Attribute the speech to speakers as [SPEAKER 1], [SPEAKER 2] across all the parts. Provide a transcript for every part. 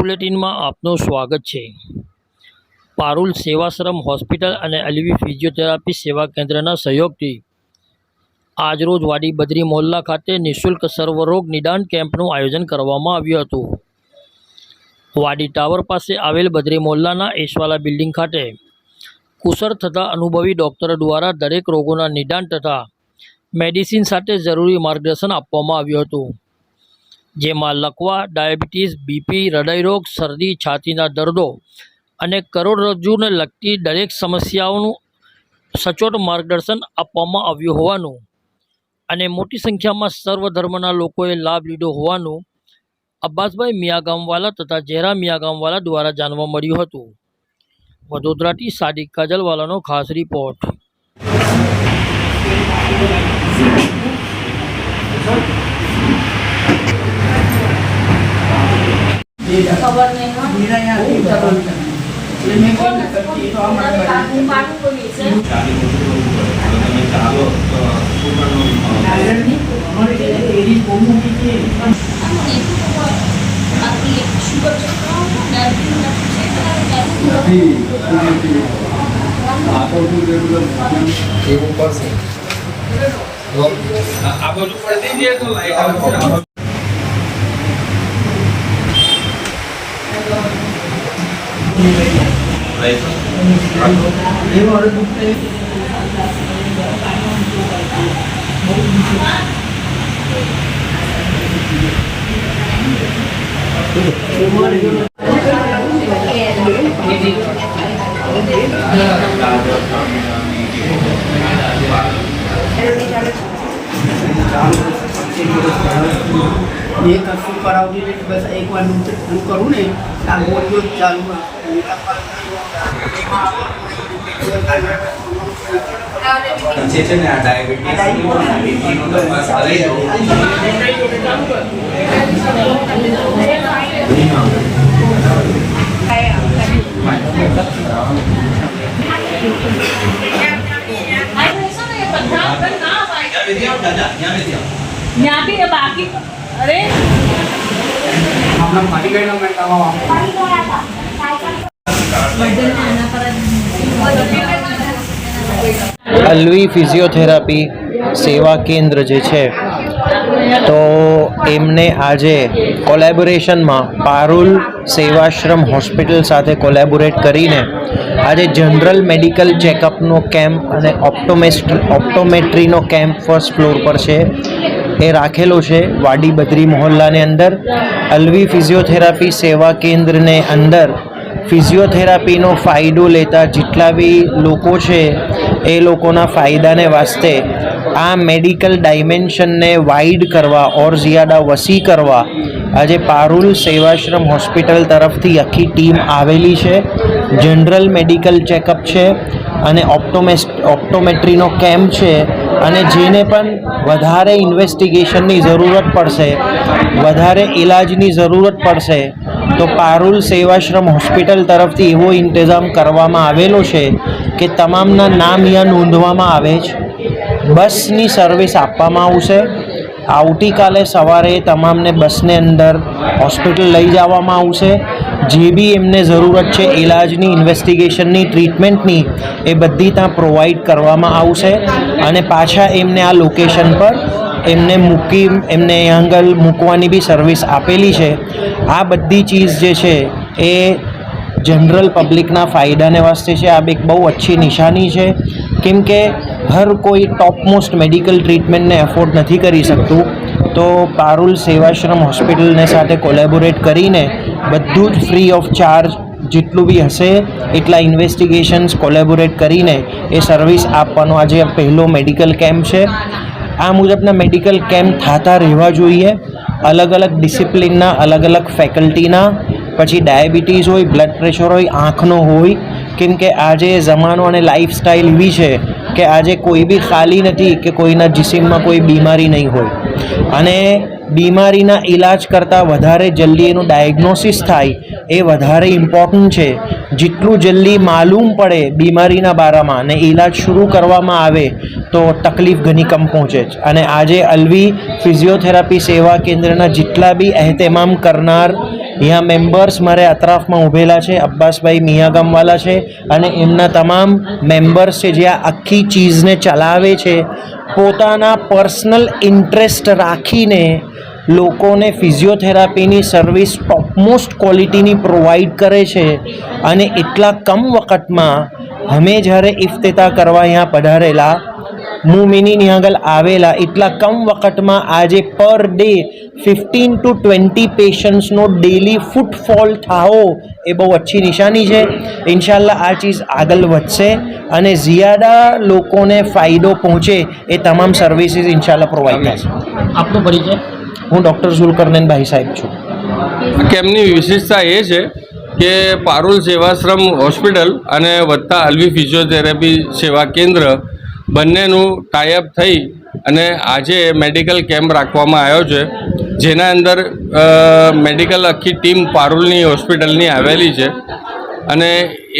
[SPEAKER 1] બુલેટિનમાં આપનું સ્વાગત છે। પારુલ સેવાશ્રમ હોસ્પિટલ અને અલવી ફિઝિયોથેરાપી સેવા કેન્દ્રના સહયોગથી આજરોજ વાડી બદ્રી મોહલ્લા ખાતે નિઃશુલ્ક સર્વરોગ નિદાન કેમ્પનું આયોજન કરવામાં આવ્યું હતું। વાડી ટાવર પાસે આવેલ બદ્રી મોહલ્લાના એસવાલા બિલ્ડિંગ ખાતે કુશળ તથા અનુભવી ડૉક્ટરો દ્વારા દરેક રોગોના નિદાન તથા મેડિસિન સાથે જરૂરી માર્ગદર્શન આપવામાં આવ્યું હતું, જેમાં લકવા, ડાયાબિટીસ, બીપી, હૃદયરોગ, શરદી, છાતીના દર્દો અને કરોડરજ્જુને લગતી દરેક સમસ્યાઓનું સચોટ માર્ગદર્શન આપવામાં આવ્યું હોવાનું અને મોટી સંખ્યામાં સર્વધર્મના લોકોએ લાભ લીધો હોવાનું અબ્બાસભાઈ મિયાગામવાલા તથા ઝેરા મિયાગામવાલા દ્વારા જાણવા મળ્યું હતું। વડોદરાથી સાદિક કાજલવાલાનો ખાસ રિપોર્ટ।
[SPEAKER 2] खबर नहीं है मेरा यहाँ नहीं खबर ये मैं कौन करती तो हमारे पार्टी को भी से चालो हमारे एरी कोमू की थी आपकी शुगर नहीं आपको रेगुलर ये ऊपर से आप ऊपर दीजिए तो लाइट ये कશું કરાવતી નથી, બસ એકવાર હું કરું ને આ ગોળીઓ ચાલુ છે ને આ ડાયાબિટીસ તપાસ કરી દો।
[SPEAKER 3] यहाँ भी है बाकी। अरे
[SPEAKER 2] हम पानी गए ना मैं
[SPEAKER 4] અલવી ફિઝિયોથેરાપી સેવા કેન્દ્ર જે છે તો એમને આજે કોલેબોરેશનમાં પારુલ સેવાશ્રમ હોસ્પિટલ સાથે કોલેબોરેટ કરીને આજે જનરલ મેડિકલ ચેકઅપનો કેમ્પ અને ઓપ્ટોમેટ્રીનો કેમ્પ ફર્સ્ટ ફ્લોર પર છે એ રાખેલો છે વાડી બદ્રી મોહલ્લાની અંદર। અલવી ફિઝિયોથેરાપી સેવા કેન્દ્રને અંદર ફિઝિયોથેરાપીનો ફાયદો લેતા જેટલા બી લોકો છે એ લોકોના ફાયદાને વાસ્તે આ મેડિકલ ડાયમેન્શનને વાઇડ કરવા ઓર ઝિયાદા વસી કરવા આજે પારુલ સેવાશ્રમ હોસ્પિટલ તરફથી આખી ટીમ આવેલી છે। જનરલ મેડિકલ ચેકઅપ છે અને ઓપ્ટોમેટ્રીનો કેમ્પ છે અને જેને પણ વધારે ઇન્વેસ્ટિગેશનની જરૂરત પડશે, વધારે ઇલાજની જરૂરત પડશે તો પારુલ સેવાશ્રમ હોસ્પિટલ તરફથી એવો ઇંતજામ કરવામાં આવેલો છે કે તમામના નામ અહીંયા નોંધવામાં આવે છે। બસની સર્વિસ આપવામાં આવશે। આવતીકાલે સવારે તમામને બસને અંદર હોસ્પિટલ લઈ જવામાં આવશે। જે બી એમને જરૂરત છે ઇલાજની, ઇન્વેસ્ટિગેશનની, ટ્રીટમેન્ટની એ બધી ત્યાં પ્રોવાઈડ કરવામાં આવશે અને પાછા એમને આ લોકેશન પર એમને એમને આગળ મૂકવાની બી સર્વિસ આપેલી છે। આ બધી ચીઝ જે છે એ જનરલ પબ્લિકના ફાયદાને વાસ્તે છે। આ એક બહુ અચ્છી નિશાની છે કેમ કે હર કોઈ ટોપ મોસ્ટ મેડિકલ ટ્રીટમેન્ટને એફોર્ડ નથી કરી શકતું, તો પારુલ સેવાશ્રમ હોસ્પિટલને સાથે કોલેબોરેટ કરીને બધું જ ફ્રી ઓફ ચાર્જ જેટલું બી હશે એટલા ઇન્વેસ્ટિગેશન્સ કોલેબોરેટ કરીને એ સર્વિસ આપવાનો આજે પહેલો મેડિકલ કેમ્પ છે। આ મુજબના મેડિકલ કેમ્પ થતા રહેવા જોઈએ। અલગ અલગ ડિસિપ્લિનના, અલગ અલગ ફેકલ્ટીના, પછી ડાયાબિટીસ હોય, બ્લડ પ્રેશર હોય, આંખનો હોય, કેમ કે આજે જમાનો અને લાઈફસ્ટાઈલ એવી છે કે આજે કોઈ બી ખાલી નથી કે કોઈના જિસ્મમાં કોઈ બીમારી નહીં હોય અને બીમારીના ઈલાજ કરતાં વધારે જલ્દી એનું ડાયગ્નોસિસ થાય એ વધારે ઇમ્પોર્ટન્ટ છે. જેટલું જલ્દી માલુમ પડે બીમારીના બારામાં ને ઈલાજ શરૂ કરવામાં આવે તો તકલીફ ઘણી કમ પહોંચે છે. અને આજે અલવી ફિઝિયોથેરાપી સેવા કેન્દ્રના જેટલા બી અહેતમામ કરનાર यहाँ मेंबर्स मारे अतराफ में उभेला है. अब्बास भाई मियाँ गामवाला है અને એમના તમામ મેમ્બર્સ છે જે આ આખી ચીઝને ચલાવે છે પોતાના પર્સનલ ઇન્ટરેસ્ટ રાખીને લોકોને ફિઝિયોથેરાપીની સર્વિસ ટોપમોસ્ટ ક્વોલિટીની પ્રોવાઈડ કરે છે. અને એટલા કમ વખતમાં અમે જ્યારે ઇફ્તિતા કરવા અહીંયા પધારેલા મુમિની ત્યાં આગળ આવેલા એટલા કમ વખતમાં આજે પર ડે 15 to 20 પેશન્ટ્સનો ડેલી ફૂટફોલ થાઓ એ બહુ અચ્છી નિશાની છે. ઇન્શાલ્લાહ આ ચીજ આગળ વધશે અને ઝિયાદા લોકોને ફાયદો પહોંચે એ તમામ સર્વિસીસ ઇન્શાલ્લાહ પ્રોવાઈડ થશે.
[SPEAKER 1] આપનો પરિચય?
[SPEAKER 4] હું ડૉક્ટર ઝુલકરનૈન ભાઈ સાહેબ છું.
[SPEAKER 5] કેમ્પની વિશેષતા એ છે કે પારુલ સેવાશ્રમ હોસ્પિટલ અને વત્તા અલવી ફિઝિયોથેરાપી સેવા કેન્દ્ર બંનેનું ટાઈઅપ થઈ અને આજે મેડિકલ કેમ્પ રાખવામાં આવ્યો છે, જેના અંદર મેડિકલ આખી ટીમ પારુલની હોસ્પિટલની આવેલી છે. અને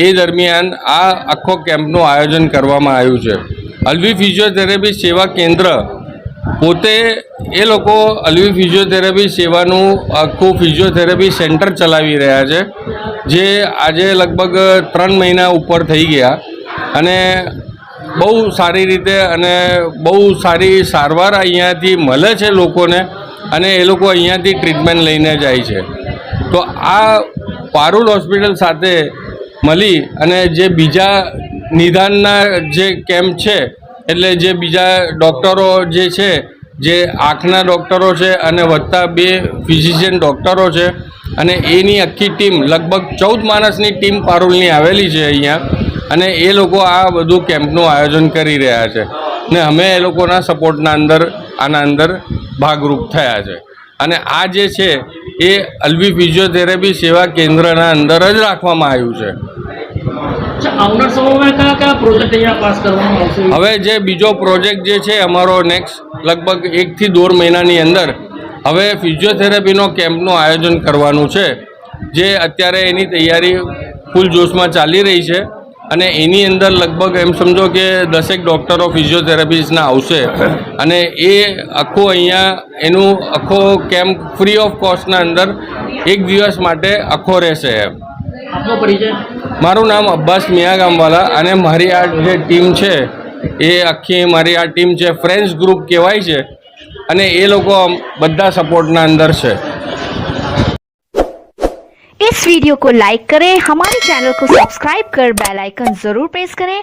[SPEAKER 5] એ દરમિયાન આ આખો કેમ્પનું આયોજન કરવામાં આવ્યું છે. અલવી ફિઝિયોથેરાપી સેવા કેન્દ્ર પોતે એ લોકો અલવી ફિઝિયોથેરાપી સેવાનું આખું ફિઝિયોથેરાપી સેન્ટર ચલાવી રહ્યા છે, જે આજે લગભગ 3 મહિના ઉપર થઈ ગયા. અને બહુ સારી રીતે અને બહુ સારી સારવાર અહીંયાથી મળે છે લોકોને અને એ લોકો અહીંયાથી ટ્રીટમેન્ટ લઈને જાય છે. તો આ પારુલ હોસ્પિટલ સાથે મળી અને જે બીજા નિદાનના જે કેમ્પ છે, એટલે જે બીજા ડૉક્ટરો જે છે, જે આંખના ડૉક્ટરો છે અને વત્તા 2 ફિઝિશિયન ડૉક્ટરો છે અને એની આખી ટીમ લગભગ 14 માણસની ટીમ પારુલની આવેલી છે અહીંયા. અને એ લોકો આ બધું કેમ્પનું આયોજન કરી રહ્યા છે ને અમે એ લોકોના સપોર્ટના અંદર આના અંદર ભાગરૂપ થયા છે. અને આ જે છે એ અલવી ફિઝિયોથેરાપી સેવા કેન્દ્રના અંદર જ રાખવામાં આવ્યું છે.
[SPEAKER 1] આવનાર સમયમાં કયા કયા પ્રોજેક્ટ અહીંયા પાસ કરવામાં આવશે?
[SPEAKER 5] હવે જે બીજો પ્રોજેક્ટ જે છે અમારો નેક્સ્ટ લગભગ 1 થી 1.5 મહિનાની અંદર હવે ફિઝિયોથેરાપીનો કેમ્પનું આયોજન કરવાનું છે, જે અત્યારે એની તૈયારી ફૂલ જોશમાં ચાલી રહી છે. અને એની અંદર લગભગ એમ સમજો કે 10 ડૉક્ટરો ફિઝિયોથેરાપિસ્ટના આવશે અને એ આખું અહીંયા એનું આખો કેમ્પ ફ્રી ઓફ કોસ્ટના અંદર 1 દિવસ માટે આખો રહેશે.
[SPEAKER 1] આપનો પરિચય?
[SPEAKER 5] મારું નામ અબ્બાસ મિયા ગામવાલા અને મારી આ જે ટીમ છે એ આખી મારી આ ટીમ છે ફ્રેન્ડ્સ ગ્રુપ કહેવાય છે અને એ લોકો બધા સપોર્ટના અંદર છે.
[SPEAKER 6] इस वीडियो को लाइक करें, हमारे चैनल को सब्सक्राइब कर बेल आइकन जरूर प्रेस करें